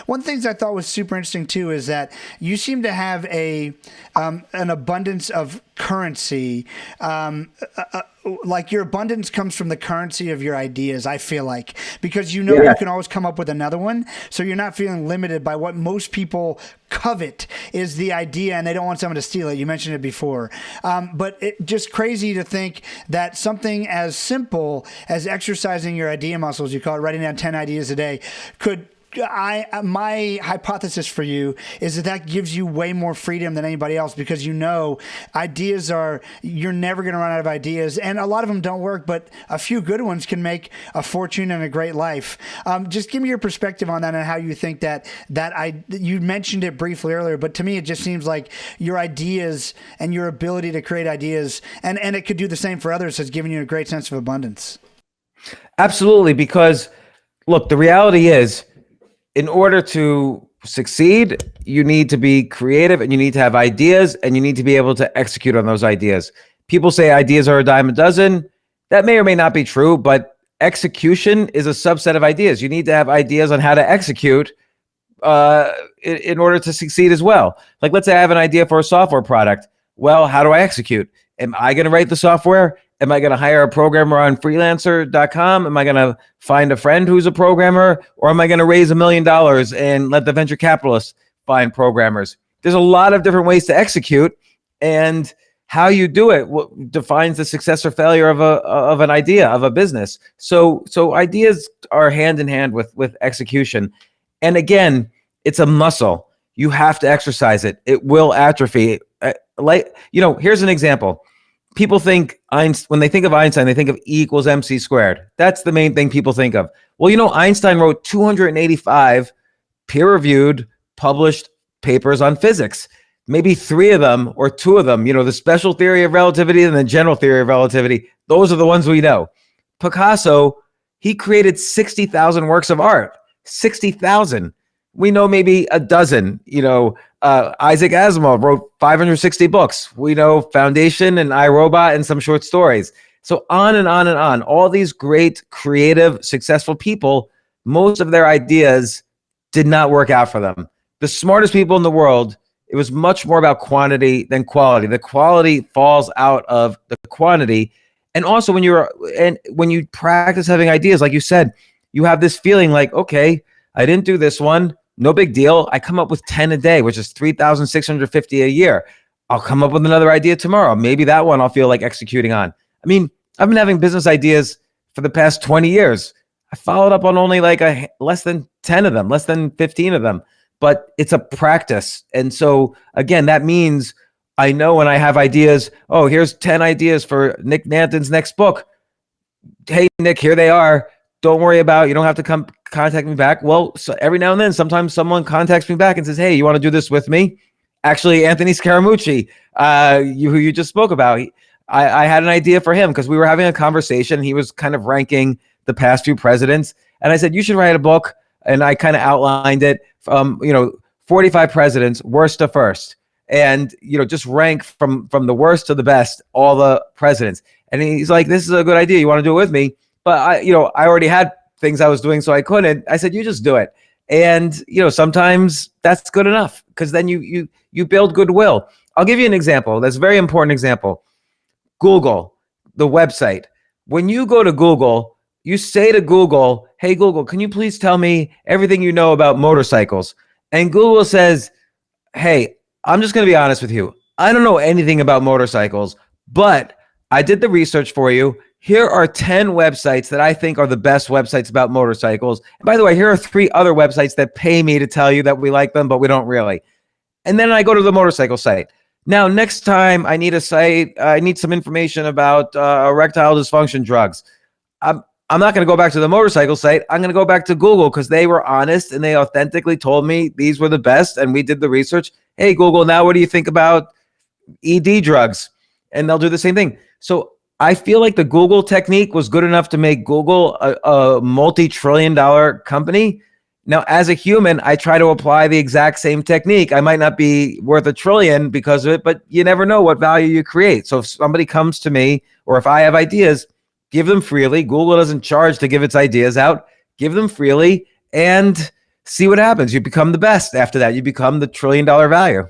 One of the things I thought was super interesting too is that you seem to have an abundance of currency. Like your abundance comes from the currency of your ideas. I feel like because you Yeah. can always come up with another one, so you're not feeling limited by what most people covet is the idea, and they don't want someone to steal it. You mentioned it before, but it just crazy to think that something as simple as exercising your idea muscles, you call it, writing down 10 ideas a day, could my hypothesis for you is that gives you way more freedom than anybody else because ideas are you're never going to run out of ideas, and a lot of them don't work, but a few good ones can make a fortune and a great life. Just give me your perspective on that and how you think you mentioned it briefly earlier, but to me it just seems like your ideas and your ability to create ideas and it could do the same for others has given you a great sense of abundance. Absolutely. Because look, the reality is, in order to succeed, you need to be creative and you need to have ideas and you need to be able to execute on those ideas. People say ideas are a dime a dozen. That may or may not be true, but execution is a subset of ideas. You need to have ideas on how to execute in order to succeed as well. Like, let's say I have an idea for a software product. Well, how do I execute? Am I going to write the software? Am I going to hire a programmer on freelancer.com? Am I going to find a friend who's a programmer? Or am I going to raise $1 million and let the venture capitalists find programmers? There's a lot of different ways to execute, and how you do it defines the success or failure of an idea, of a business. So ideas are hand in hand with execution. And again, it's a muscle. You have to exercise it. It will atrophy. Here's an example. People think when they think of Einstein, they think of E equals MC squared. That's the main thing people think of. Well, Einstein wrote 285 peer-reviewed, published papers on physics. Maybe 3 of them or 2 of them, the special theory of relativity and the general theory of relativity, those are the ones we know. Picasso, he created 60,000 works of art. 60,000. We know maybe a dozen. Isaac Asimov wrote 560 books. We know Foundation and iRobot and some short stories. So on and on and on. All these great, creative, successful people, most of their ideas did not work out for them. The smartest people in the world, it was much more about quantity than quality. The quality falls out of the quantity. And also when you practice having ideas, like you said, you have this feeling like, okay, I didn't do this one. No big deal. I come up with 10 a day, which is 3,650 a year. I'll come up with another idea tomorrow. Maybe that one I'll feel like executing on. I mean, I've been having business ideas for the past 20 years. I followed up on only like less than 10 of them, less than 15 of them, but it's a practice. And so again, that means I know when I have ideas, oh, here's 10 ideas for Nick Nanton's next book. Hey, Nick, here they are. Don't worry about it. You don't have to come contact me back. Well, so every now and then, sometimes someone contacts me back and says, hey, you want to do this with me? Actually, Anthony Scaramucci, who you just spoke about, I had an idea for him because we were having a conversation. He was kind of ranking the past few presidents. And I said, you should write a book. And I kind of outlined it from, 45 presidents, worst to first. And, just rank from the worst to the best, all the presidents. And he's like, this is a good idea. You want to do it with me? But I already had things I was doing, so I couldn't. I said, you just do it. And, sometimes that's good enough because then you build goodwill. I'll give you an example. That's a very important example. Google, the website. When you go to Google, you say to Google, hey, Google, can you please tell me everything you know about motorcycles? And Google says, hey, I'm just going to be honest with you. I don't know anything about motorcycles, but I did the research for you. Here are 10 websites that I think are the best websites about motorcycles. And by the way, here are 3 other websites that pay me to tell you that we like them, but we don't really. And then I go to the motorcycle site. Now, next time I need some information about erectile dysfunction drugs. I'm not going to go back to the motorcycle site. I'm going to go back to Google because they were honest and they authentically told me these were the best. And we did the research. Hey, Google, now what do you think about ED drugs? And they'll do the same thing. So I feel like the Google technique was good enough to make Google a multi-trillion-dollar company. Now, as a human, I try to apply the exact same technique. I might not be worth $1 trillion because of it, but you never know what value you create. So if somebody comes to me or if I have ideas, give them freely. Google doesn't charge to give its ideas out. Give them freely and see what happens. You become the best after that. You become the $1 trillion value.